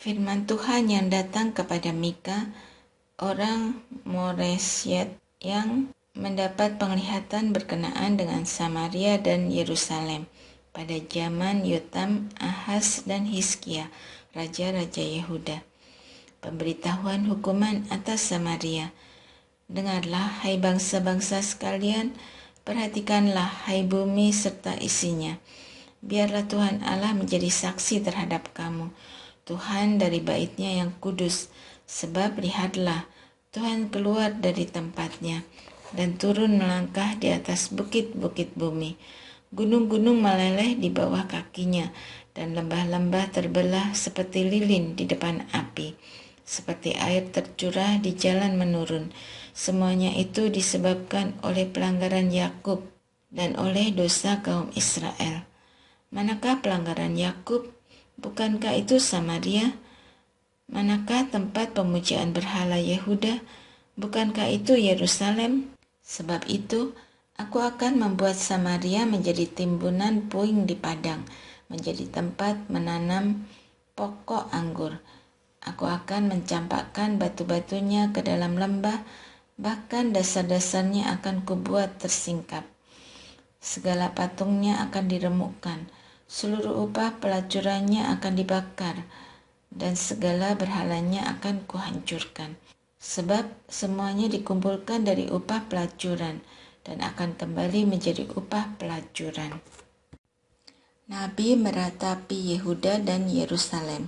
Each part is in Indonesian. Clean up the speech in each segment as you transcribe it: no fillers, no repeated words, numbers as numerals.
Firman Tuhan yang datang kepada Mika, orang Moresyet yang mendapat penglihatan berkenaan dengan Samaria dan Yerusalem pada zaman Yotam, Ahaz, dan Hizkia, raja-raja Yehuda. Pemberitahuan hukuman atas Samaria. Dengarlah, hai bangsa-bangsa sekalian, perhatikanlah, hai bumi serta isinya. Biarlah Tuhan Allah menjadi saksi terhadap kamu, Tuhan dari bait-Nya yang kudus. Sebab lihatlah, Tuhan keluar dari tempatnya dan turun melangkah di atas bukit-bukit bumi. Gunung-gunung meleleh di bawah kakinya, dan lembah-lembah terbelah seperti lilin di depan api, seperti air tercurah di jalan menurun. Semuanya itu disebabkan oleh pelanggaran Yakub dan oleh dosa kaum Israel. Manakah pelanggaran Yakub? Bukankah itu Samaria? Manakah tempat pemujaan berhala Yehuda? Bukankah itu Yerusalem? Sebab itu, aku akan membuat Samaria menjadi timbunan puing di padang, menjadi tempat menanam pokok anggur. Aku akan mencampakkan batu-batunya ke dalam lembah, bahkan dasar-dasarnya akan kubuat tersingkap. Segala patungnya akan diremukkan, seluruh upah pelacurannya akan dibakar, dan segala berhalanya akan kuhancurkan. Sebab semuanya dikumpulkan dari upah pelacuran, dan akan kembali menjadi upah pelacuran. Nabi meratapi Yehuda dan Yerusalem.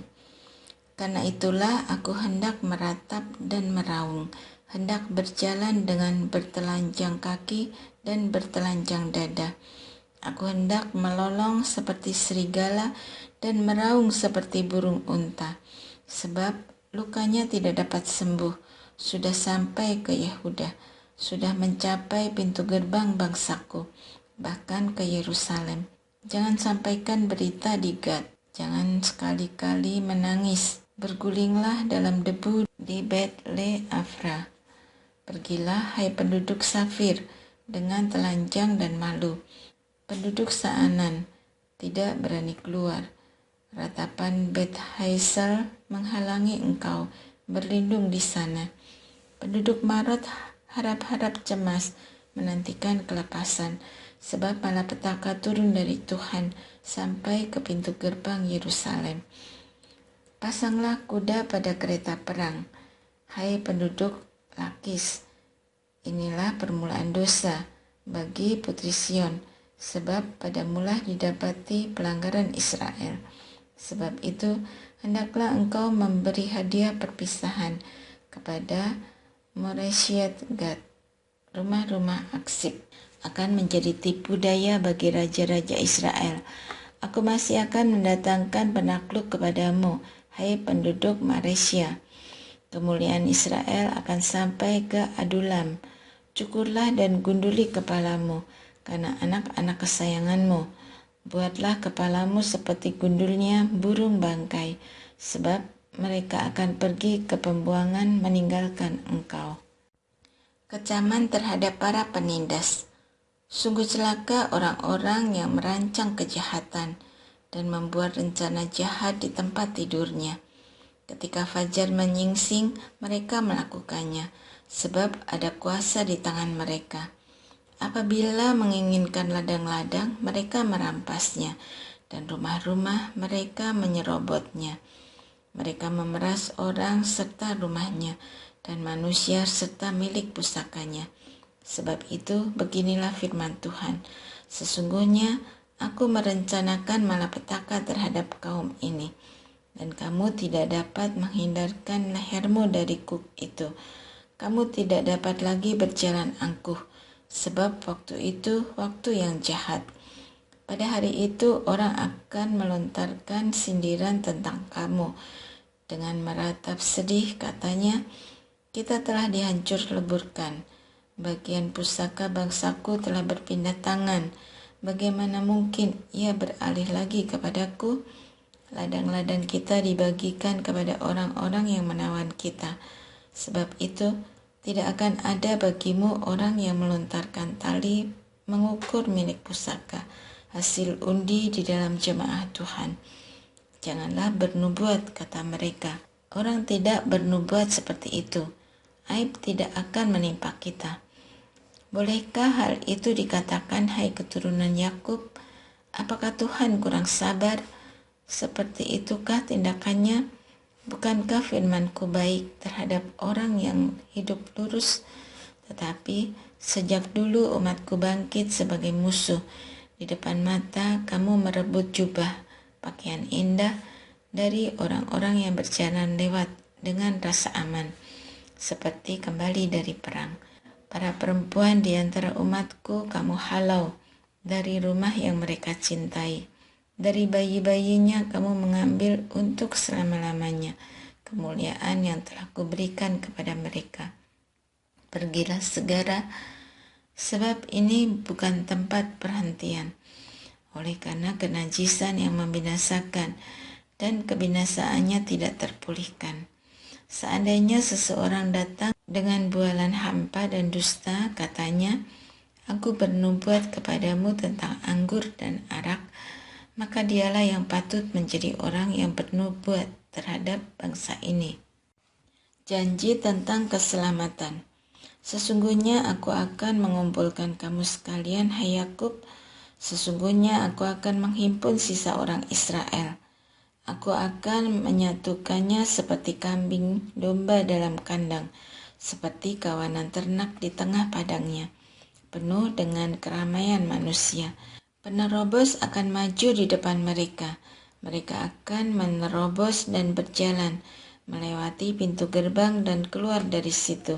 Karena itulah aku hendak meratap dan meraung, hendak berjalan dengan bertelanjang kaki dan bertelanjang dada. Aku hendak melolong seperti serigala dan meraung seperti burung unta, sebab lukanya tidak dapat sembuh, sudah sampai ke Yehuda, sudah mencapai pintu gerbang bangsaku, bahkan ke Yerusalem. Jangan sampaikan berita di Gad, jangan sekali-kali menangis. Bergulinglah dalam debu di Bet-le-Afra. Pergilah, hai penduduk Safir, dengan telanjang dan malu. Penduduk Saanan tidak berani keluar. Ratapan Bet-Haisel menghalangi engkau berlindung di sana. Penduduk Marot harap-harap cemas menantikan kelepasan, sebab malapetaka turun dari Tuhan sampai ke pintu gerbang Yerusalem. Pasanglah kuda pada kereta perang, hai penduduk Lakis. Inilah permulaan dosa bagi putri Sion, sebab pada mula didapati pelanggaran Israel. Sebab itu, hendaklah engkau memberi hadiah perpisahan kepada Moresyet Gad. Rumah-rumah Aksib akan menjadi tipu daya bagi raja-raja Israel. Aku masih akan mendatangkan penakluk kepadamu, hai penduduk Maresya. Kemuliaan Israel akan sampai ke Adulam. Cukurlah dan gunduli kepalamu, karena anak-anak kesayanganmu. Buatlah kepalamu seperti gundulnya burung bangkai, sebab mereka akan pergi ke pembuangan meninggalkan engkau. Kecaman terhadap para penindas. Sungguh celaka orang-orang yang merancang kejahatan dan membuat rencana jahat di tempat tidurnya. Ketika fajar menyingsing, mereka melakukannya, sebab ada kuasa di tangan mereka. Apabila menginginkan ladang-ladang, mereka merampasnya, dan rumah-rumah mereka menyerobotnya. Mereka memeras orang serta rumahnya, dan manusia serta milik pusakanya. Sebab itu, beginilah firman Tuhan, sesungguhnya aku merencanakan malapetaka terhadap kaum ini, dan kamu tidak dapat menghindarkan lehermu dari kuk itu. Kamu tidak dapat lagi berjalan angkuh, sebab waktu itu waktu yang jahat. Pada hari itu orang akan melontarkan sindiran tentang kamu. Dengan meratap sedih katanya, kita telah dihancur leburkan. Bagian pusaka bangsaku telah berpindah tangan. Bagaimana mungkin ia beralih lagi kepadaku? Ladang-ladang kita dibagikan kepada orang-orang yang menawan kita. Sebab itu, tidak akan ada bagimu orang yang melontarkan tali mengukur milik pusaka, hasil undi di dalam jemaah Tuhan. Janganlah bernubuat, kata mereka. Orang tidak bernubuat seperti itu. Aib tidak akan menimpa kita. Bolehkah hal itu dikatakan, hai keturunan Yakub? Apakah Tuhan kurang sabar? Seperti itukah tindakannya? Bukankah firman-Ku baik terhadap orang yang hidup lurus? Tetapi sejak dulu umat-Ku bangkit sebagai musuh. Di depan mata kamu merebut jubah, pakaian indah dari orang-orang yang berjalan lewat dengan rasa aman, seperti kembali dari perang. Para perempuan di antara umat-Ku kamu halau dari rumah yang mereka cintai. Dari bayi-bayinya kamu mengambil untuk selama-lamanya kemuliaan yang telah Kuberikan kepada mereka. Pergilah segera, sebab ini bukan tempat perhentian. Oleh karena kenajisan yang membinasakan dan kebinasaannya tidak terpulihkan. Seandainya seseorang datang dengan bualan hampa dan dusta, katanya, Aku bernubuat kepadamu tentang anggur dan arak, maka dialah yang patut menjadi orang yang bernubuat terhadap bangsa ini. Janji tentang keselamatan. Sesungguhnya aku akan mengumpulkan kamu sekalian, hai Yakub. Sesungguhnya aku akan menghimpun sisa orang Israel. Aku akan menyatukannya seperti kambing domba dalam kandang, seperti kawanan ternak di tengah padangnya, penuh dengan keramaian manusia. Penerobos akan maju di depan mereka. Mereka akan menerobos dan berjalan, melewati pintu gerbang dan keluar dari situ.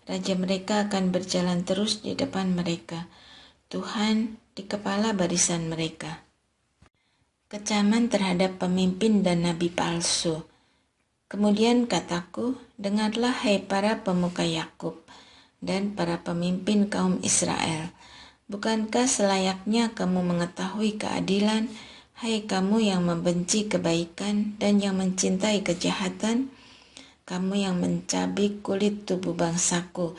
Raja mereka akan berjalan terus di depan mereka. Tuhan di kepala barisan mereka. Kecaman terhadap pemimpin dan nabi palsu. Kemudian kataku, dengarlah hai para pemuka Yakub dan para pemimpin kaum Israel. Bukankah selayaknya kamu mengetahui keadilan, hai kamu yang membenci kebaikan dan yang mencintai kejahatan? Kamu yang mencabik kulit tubuh bangsaku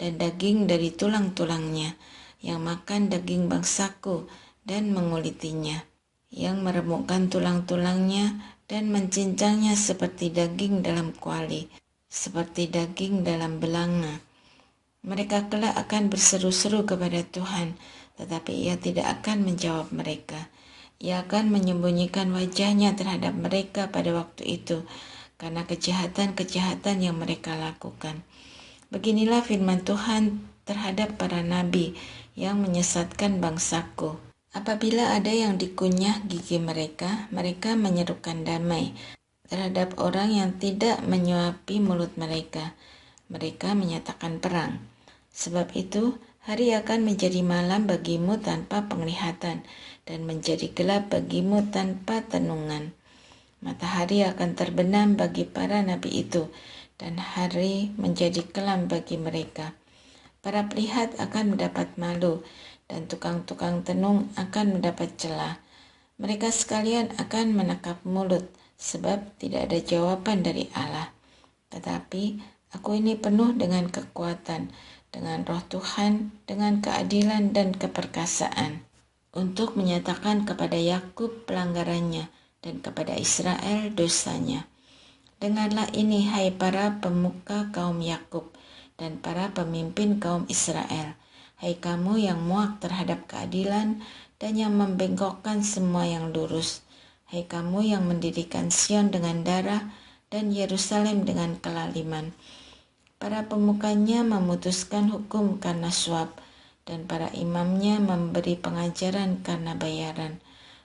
dan daging dari tulang-tulangnya, yang makan daging bangsaku dan mengulitinya, yang meremukkan tulang-tulangnya dan mencincangnya seperti daging dalam kuali, seperti daging dalam belanga. Mereka kelak akan berseru-seru kepada Tuhan, tetapi Ia tidak akan menjawab mereka. Ia akan menyembunyikan wajahnya terhadap mereka pada waktu itu, karena kejahatan-kejahatan yang mereka lakukan. Beginilah firman Tuhan terhadap para nabi yang menyesatkan bangsaku. Apabila ada yang dikunyah gigi mereka, mereka menyerukan damai terhadap orang yang tidak menyuapi mulut mereka. Mereka menyatakan perang. Sebab itu, hari akan menjadi malam bagimu tanpa penglihatan, dan menjadi gelap bagimu tanpa tenungan. Matahari akan terbenam bagi para nabi itu, dan hari menjadi kelam bagi mereka. Para pelihat akan mendapat malu, dan tukang-tukang tenung akan mendapat celah. Mereka sekalian akan menekap mulut, sebab tidak ada jawaban dari Allah. Tetapi aku ini penuh dengan kekuatan, dengan roh Tuhan, dengan keadilan dan keperkasaan, untuk menyatakan kepada Yakub pelanggarannya dan kepada Israel dosanya. Dengarlah ini, hai para pemuka kaum Yakub dan para pemimpin kaum Israel, hai kamu yang muak terhadap keadilan dan yang membengkokkan semua yang lurus, hai kamu yang mendirikan Sion dengan darah dan Yerusalem dengan kelaliman. Para pemukanya memutuskan hukum karena suap, dan para imamnya memberi pengajaran karena bayaran.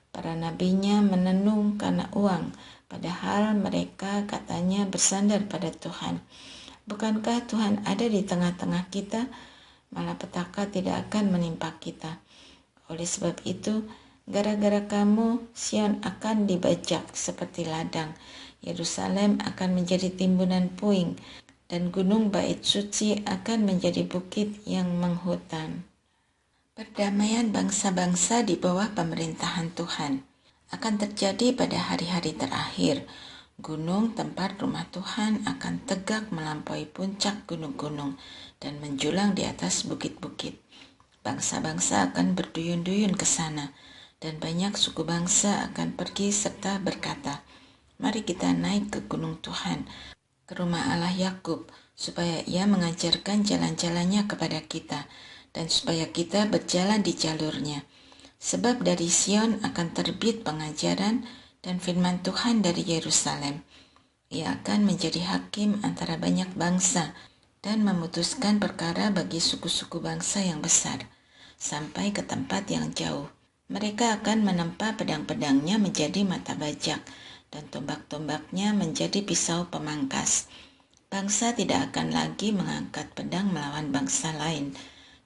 Para nabinya menenung karena uang, padahal mereka katanya bersandar pada Tuhan. Bukankah Tuhan ada di tengah-tengah kita? Malapetaka tidak akan menimpa kita. Oleh sebab itu, gara-gara kamu, Sion akan dibajak seperti ladang. Yerusalem akan menjadi timbunan puing, dan gunung bait suci akan menjadi bukit yang menghutan. Perdamaian bangsa-bangsa di bawah pemerintahan Tuhan akan terjadi pada hari-hari terakhir. Gunung tempat rumah Tuhan akan tegak melampaui puncak gunung-gunung dan menjulang di atas bukit-bukit. Bangsa-bangsa akan berduyun-duyun ke sana, dan banyak suku bangsa akan pergi serta berkata, "Mari kita naik ke gunung Tuhan, ke rumah Allah Yakub, supaya Ia mengajarkan jalan-jalannya kepada kita, dan supaya kita berjalan di jalurnya. Sebab dari Sion akan terbit pengajaran dan firman Tuhan dari Yerusalem. Ia akan menjadi hakim antara banyak bangsa dan memutuskan perkara bagi suku-suku bangsa yang besar, sampai ke tempat yang jauh. Mereka akan menempa pedang-pedangnya menjadi mata bajak, dan tombak-tombaknya menjadi pisau pemangkas. Bangsa tidak akan lagi mengangkat pedang melawan bangsa lain,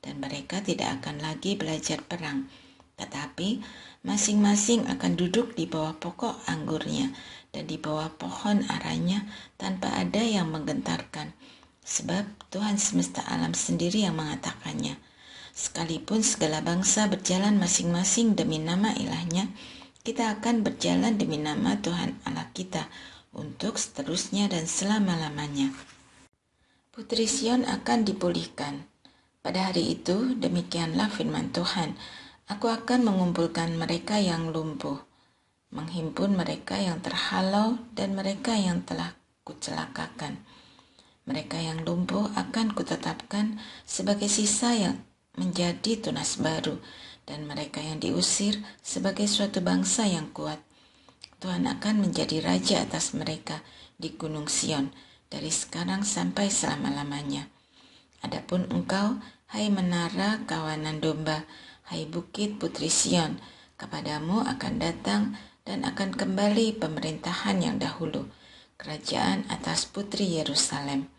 dan mereka tidak akan lagi belajar perang. Tetapi masing-masing akan duduk di bawah pokok anggurnya dan di bawah pohon aranya tanpa ada yang menggentarkan, sebab Tuhan semesta alam sendiri yang mengatakannya. Sekalipun segala bangsa berjalan masing-masing demi nama ilahnya, kita akan berjalan demi nama Tuhan Allah kita untuk seterusnya dan selama-lamanya. Putri Sion akan dipulihkan. Pada hari itu, demikianlah firman Tuhan, Aku akan mengumpulkan mereka yang lumpuh, menghimpun mereka yang terhalau dan mereka yang telah kucelakakan. Mereka yang lumpuh akan kutetapkan sebagai sisa yang menjadi tunas baru, dan mereka yang diusir sebagai suatu bangsa yang kuat. Tuhan akan menjadi raja atas mereka di Gunung Sion, dari sekarang sampai selama-lamanya. Adapun engkau, hai menara kawanan domba, hai bukit putri Sion, kepadamu akan datang dan akan kembali pemerintahan yang dahulu, kerajaan atas putri Yerusalem.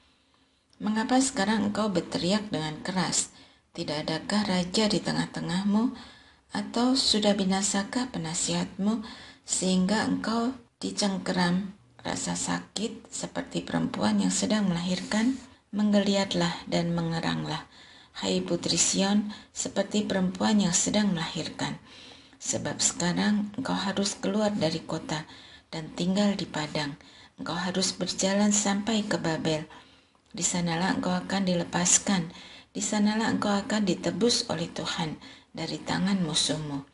Mengapa sekarang engkau berteriak dengan keras? Tidak adakah raja di tengah-tengahmu? Atau sudah binasakah penasihatmu sehingga engkau dicengkeram rasa sakit seperti perempuan yang sedang melahirkan? Menggeliatlah dan mengeranglah, hai putri Sion, seperti perempuan yang sedang melahirkan. Sebab sekarang engkau harus keluar dari kota dan tinggal di padang. Engkau harus berjalan sampai ke Babel. Di sanalah engkau akan dilepaskan. Di sanalah engkau akan ditebus oleh Tuhan dari tangan musuhmu.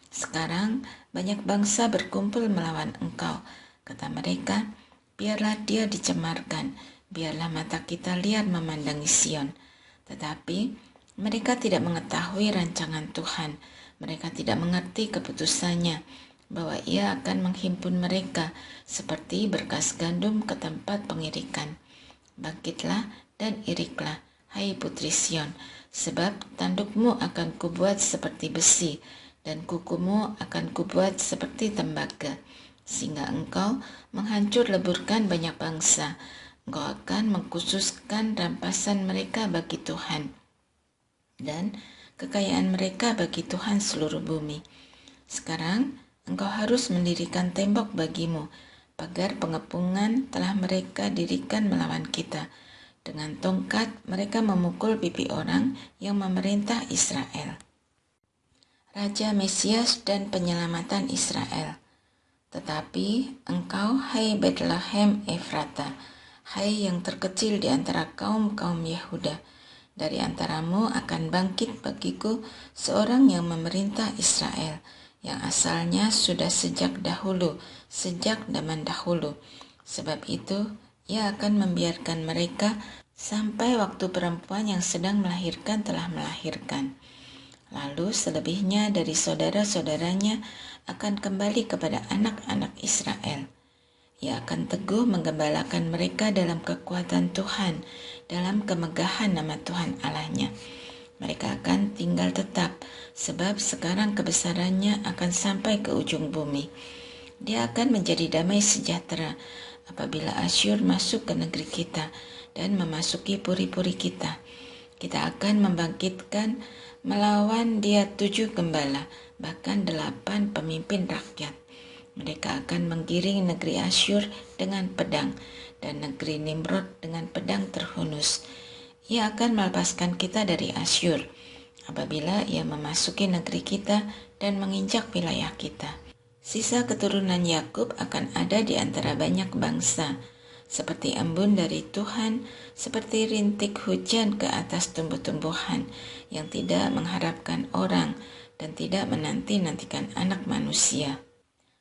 Sekarang banyak bangsa berkumpul melawan engkau. Kata mereka, biarlah dia dicemarkan, biarlah mata kita liar memandangi Sion. Tetapi mereka tidak mengetahui rancangan Tuhan. Mereka tidak mengerti keputusannya, bahwa Ia akan menghimpun mereka seperti berkas gandum ke tempat pengirikan. Bangkitlah dan iriklah, hai putri Sion, sebab tandukmu akan kubuat seperti besi, dan kukumu akan kubuat seperti tembaga, sehingga engkau menghancur leburkan banyak bangsa. Engkau akan mengkhususkan rampasan mereka bagi Tuhan, dan kekayaan mereka bagi Tuhan seluruh bumi. Sekarang engkau harus mendirikan tembok bagimu, pagar pengepungan telah mereka dirikan melawan kita. Dengan tongkat mereka memukul pipi orang yang memerintah Israel. Raja Mesias dan penyelamatan Israel. Tetapi engkau, hai Bethlehem Efrata, hai yang terkecil di antara kaum-kaum Yehuda, dari antaramu akan bangkit bagiku seorang yang memerintah Israel, yang asalnya sudah sejak dahulu, sejak zaman dahulu. Sebab itu, Ia akan membiarkan mereka sampai waktu perempuan yang sedang melahirkan telah melahirkan. Lalu selebihnya dari saudara-saudaranya akan kembali kepada anak-anak Israel. Ia akan teguh menggembalakan mereka dalam kekuatan Tuhan, dalam kemegahan nama Tuhan Allahnya. Mereka akan tinggal tetap, sebab sekarang kebesarannya akan sampai ke ujung bumi. Dia akan menjadi damai sejahtera apabila Asyur masuk ke negeri kita dan memasuki puri-puri kita. Kita akan membangkitkan melawan dia 7 gembala, bahkan 8 pemimpin rakyat. Mereka akan menggiring negeri Asyur dengan pedang dan negeri Nimrod dengan pedang terhunus. Ia akan melepaskan kita dari Asyur apabila ia memasuki negeri kita dan menginjak wilayah kita. Sisa keturunan Yakub akan ada di antara banyak bangsa, seperti embun dari Tuhan, seperti rintik hujan ke atas tumbuh-tumbuhan yang tidak mengharapkan orang, dan tidak menanti-nantikan anak manusia.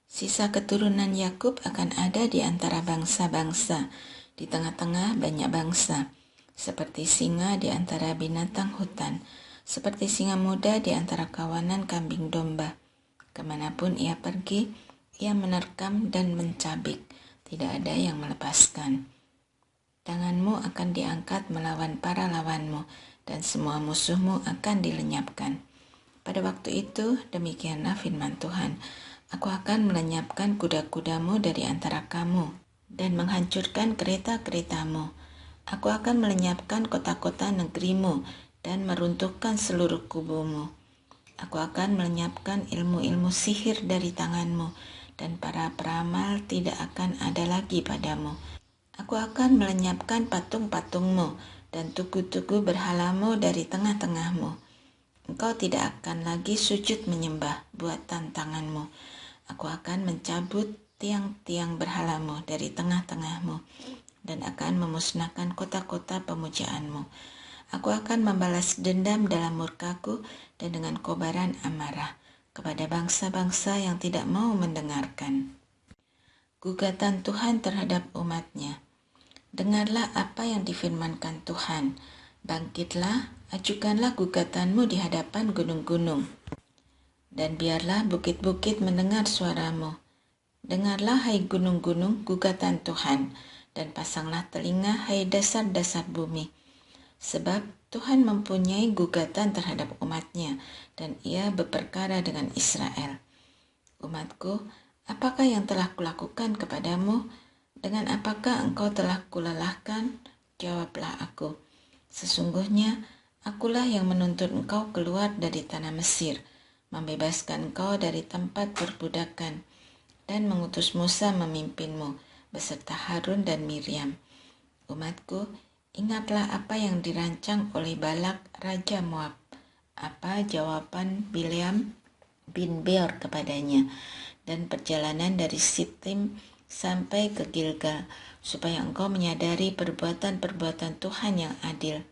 Sisa keturunan Yakub akan ada di antara bangsa-bangsa, di tengah-tengah banyak bangsa, seperti singa di antara binatang hutan, seperti singa muda di antara kawanan kambing domba. Kemanapun ia pergi, ia menerkam dan mencabik, tidak ada yang melepaskan. Tanganmu akan diangkat melawan para lawanmu, dan semua musuhmu akan dilenyapkan. Pada waktu itu, demikianlah firman Tuhan, Aku akan melenyapkan kuda-kudamu dari antara kamu, dan menghancurkan kereta-keretamu. Aku akan melenyapkan kota-kota negerimu, dan meruntuhkan seluruh kubumu. Aku akan melenyapkan ilmu-ilmu sihir dari tanganmu, dan para peramal tidak akan ada lagi padamu. Aku akan melenyapkan patung-patungmu, dan tugu-tugu berhalamu dari tengah-tengahmu. Engkau tidak akan lagi sujud menyembah buatan tanganmu. Aku akan mencabut tiang-tiang berhalamu dari tengah-tengahmu, dan akan memusnahkan kota-kota pemujaanmu. Aku akan membalas dendam dalam murkaku dan dengan kobaran amarah kepada bangsa-bangsa yang tidak mau mendengarkan. Gugatan Tuhan terhadap umat-Nya. Dengarlah apa yang difirmankan Tuhan. Bangkitlah, ajukanlah gugatanmu di hadapan gunung-gunung. Dan biarlah bukit-bukit mendengar suaramu. Dengarlah hai gunung-gunung gugatan Tuhan, dan pasanglah telinga hai dasar-dasar bumi. Sebab Tuhan mempunyai gugatan terhadap umat-Nya, dan ia berperkara dengan Israel. Umatku, apakah yang telah kulakukan kepadamu? Dengan apakah engkau telah kulelahkan? Jawablah aku. Sesungguhnya, akulah yang menuntun engkau keluar dari tanah Mesir, membebaskan engkau dari tempat perbudakan, dan mengutus Musa memimpinmu, beserta Harun dan Miriam. Umatku, ingatlah apa yang dirancang oleh Balak, Raja Moab. Apa jawaban Bileam bin Beor kepadanya, dan perjalanan dari Sitim sampai ke Gilgal, supaya engkau menyadari perbuatan-perbuatan Tuhan yang adil.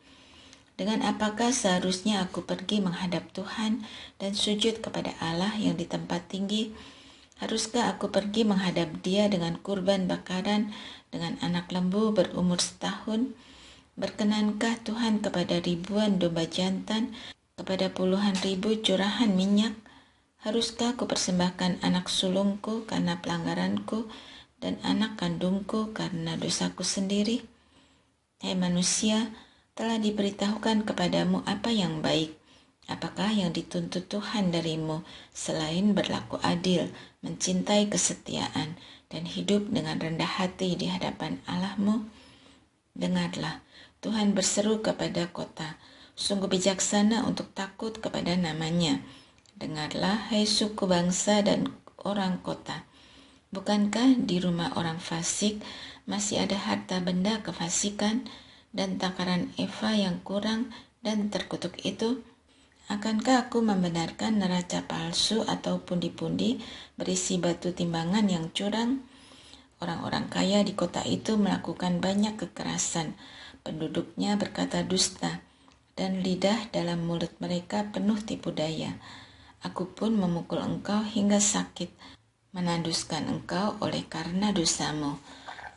Dengan apakah seharusnya aku pergi menghadap Tuhan dan sujud kepada Allah yang di tempat tinggi? Haruskah aku pergi menghadap Dia dengan kurban bakaran, dengan anak lembu berumur setahun? Berkenankah Tuhan kepada ribuan domba jantan, kepada puluhan ribu curahan minyak? Haruskah aku persembahkan anak sulungku karena pelanggaranku, dan anak kandungku karena dosaku sendiri? Hai manusia, telah diberitahukan kepadamu apa yang baik. Apakah yang dituntut Tuhan darimu selain berlaku adil, mencintai kesetiaan, dan hidup dengan rendah hati di hadapan Allahmu? Dengarlah, Tuhan berseru kepada kota, sungguh bijaksana untuk takut kepada namanya. Dengarlah, hai suku bangsa dan orang kota. Bukankah di rumah orang fasik masih ada harta benda kefasikan, dan takaran eva yang kurang dan terkutuk itu? Akankah aku membenarkan neraca palsu atau pundi-pundi berisi batu timbangan yang curang? Orang-orang kaya di kota itu melakukan banyak kekerasan, penduduknya berkata dusta, dan lidah dalam mulut mereka penuh tipu daya. Aku pun memukul engkau hingga sakit, menanduskan engkau oleh karena dosamu.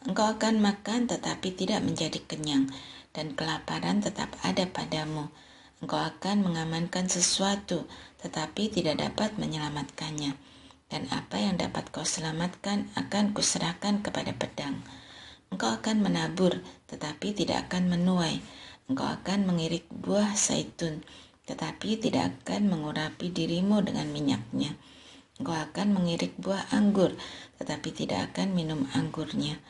Engkau akan makan tetapi tidak menjadi kenyang, dan kelaparan tetap ada padamu. Engkau akan mengamankan sesuatu tetapi tidak dapat menyelamatkannya, dan apa yang dapat kau selamatkan akan kuserahkan kepada pedang. Engkau akan menabur tetapi tidak akan menuai. Engkau akan mengirik buah zaitun tetapi tidak akan mengurapi dirimu dengan minyaknya. Engkau akan mengirik buah anggur, tetapi tidak akan minum anggurnya.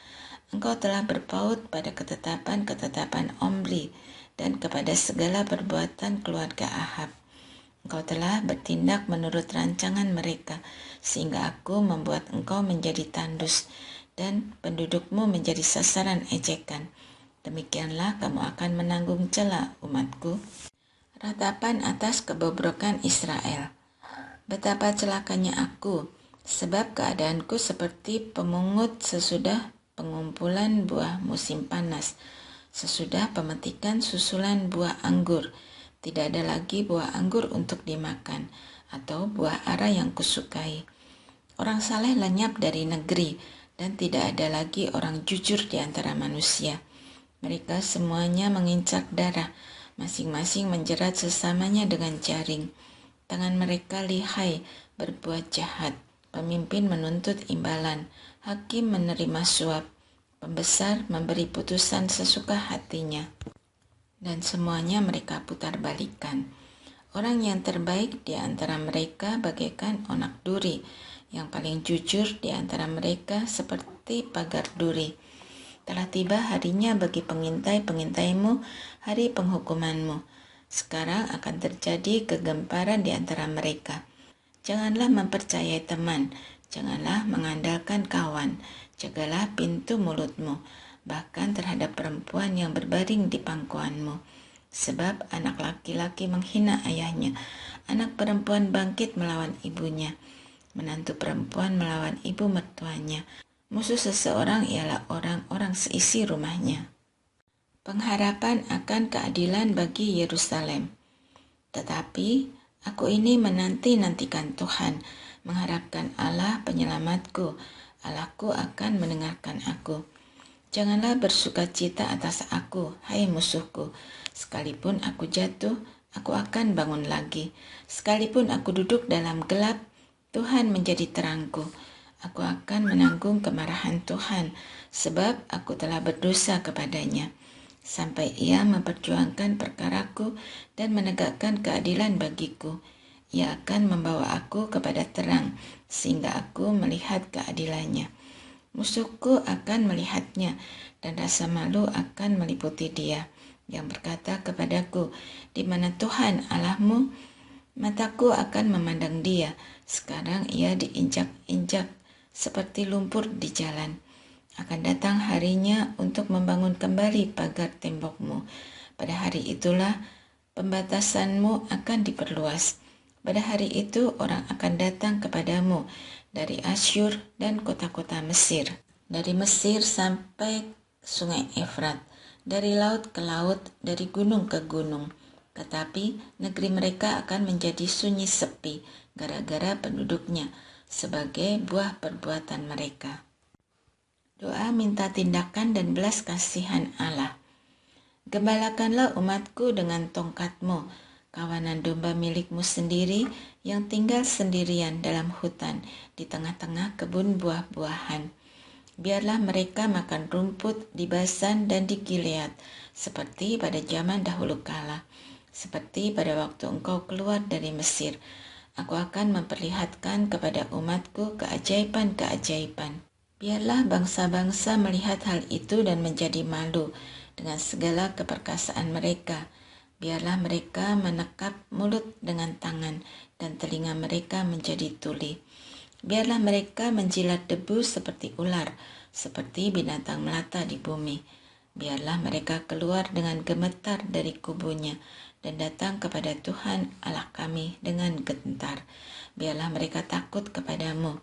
Engkau telah berpaut pada ketetapan-ketetapan Omri dan kepada segala perbuatan keluarga Ahab. Engkau telah bertindak menurut rancangan mereka, sehingga aku membuat engkau menjadi tandus dan pendudukmu menjadi sasaran ejekan. Demikianlah kamu akan menanggung cela, umatku. Ratapan atas kebobrokan Israel. Betapa celakanya aku, sebab keadaanku seperti pemungut sesudah pengumpulan buah musim panas, sesudah pemetikan susulan buah anggur. Tidak ada lagi buah anggur untuk dimakan. atau buah ara yang kusukai. Orang saleh lenyap dari negeri, dan tidak ada lagi orang jujur di antara manusia. Mereka semuanya mengincar darah, masing-masing menjerat sesamanya dengan jaring. Tangan mereka lihai, berbuat jahat. Pemimpin menuntut imbalan, hakim menerima suap, pembesar memberi putusan sesuka hatinya. Dan semuanya mereka putar balikan. Orang yang terbaik di antara mereka bagaikan onak duri, yang paling jujur di antara mereka seperti pagar duri. Telah tiba harinya bagi pengintai-pengintaimu, hari penghukumanmu. Sekarang akan terjadi kegemparan di antara mereka. Janganlah mempercayai teman, janganlah mengandalkan kawan, jagalah pintu mulutmu, bahkan terhadap perempuan yang berbaring di pangkuanmu. Sebab anak laki-laki menghina ayahnya, anak perempuan bangkit melawan ibunya, menantu perempuan melawan ibu mertuanya. Musuh seseorang ialah orang-orang seisi rumahnya. Pengharapan akan keadilan bagi Yerusalem. Tetapi aku ini menanti-nantikan Tuhan, mengharapkan Allah penyelamatku. Allahku akan mendengarkan aku. Janganlah bersukacita atas aku, hai musuhku. Sekalipun aku jatuh, aku akan bangun lagi. Sekalipun aku duduk dalam gelap, Tuhan menjadi terangku. Aku akan menanggung kemarahan Tuhan, sebab aku telah berdosa kepadanya. Sampai ia memperjuangkan perkaraku dan menegakkan keadilan bagiku. Ia akan membawa aku kepada terang, sehingga aku melihat keadilannya. Musuhku akan melihatnya, dan rasa malu akan meliputi dia, yang berkata kepadaku, di mana Tuhan Allahmu? Mataku akan memandang dia. Sekarang ia diinjak-injak seperti lumpur di jalan. Akan datang harinya untuk membangun kembali pagar tembokmu. Pada hari itulah pembatasanmu akan diperluas. Pada hari itu orang akan datang kepadamu dari Asyur dan kota-kota Mesir, dari Mesir sampai sungai Efrat, dari laut ke laut, dari gunung ke gunung. Tetapi negeri mereka akan menjadi sunyi sepi gara-gara penduduknya, sebagai buah perbuatan mereka. Doa minta tindakan dan belas kasihan Allah. Gembalakanlah umatku dengan tongkatmu, kawanan domba milikmu sendiri yang tinggal sendirian dalam hutan di tengah-tengah kebun buah-buahan. Biarlah mereka makan rumput di Basan dan di Gilead, seperti pada zaman dahulu kala, seperti pada waktu engkau keluar dari Mesir. Aku akan memperlihatkan kepada umatku keajaiban-keajaiban. Biarlah bangsa-bangsa melihat hal itu dan menjadi malu dengan segala keperkasaan mereka. Biarlah mereka menekap mulut dengan tangan dan telinga mereka menjadi tuli. Biarlah mereka menjilat debu seperti ular, seperti binatang melata di bumi. Biarlah mereka keluar dengan gemetar dari kubunya dan datang kepada Tuhan Allah kami dengan gentar. Biarlah mereka takut kepadamu.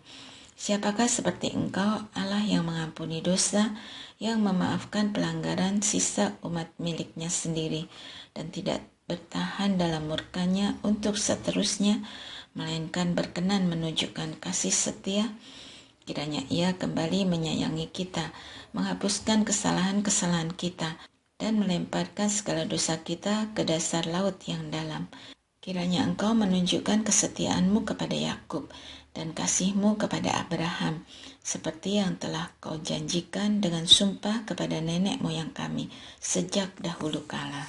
Siapakah seperti engkau, Allah yang mengampuni dosa, yang memaafkan pelanggaran sisa umat miliknya sendiri, dan tidak bertahan dalam murkanya untuk seterusnya, melainkan berkenan menunjukkan kasih setia? Kiranya ia kembali menyayangi kita, menghapuskan kesalahan-kesalahan kita, dan melemparkan segala dosa kita ke dasar laut yang dalam. Kiranya engkau menunjukkan kesetiaanmu kepada Yakub dan kasih-Mu kepada Abraham, seperti yang telah Kau janjikan dengan sumpah kepada nenek moyang kami sejak dahulu kala.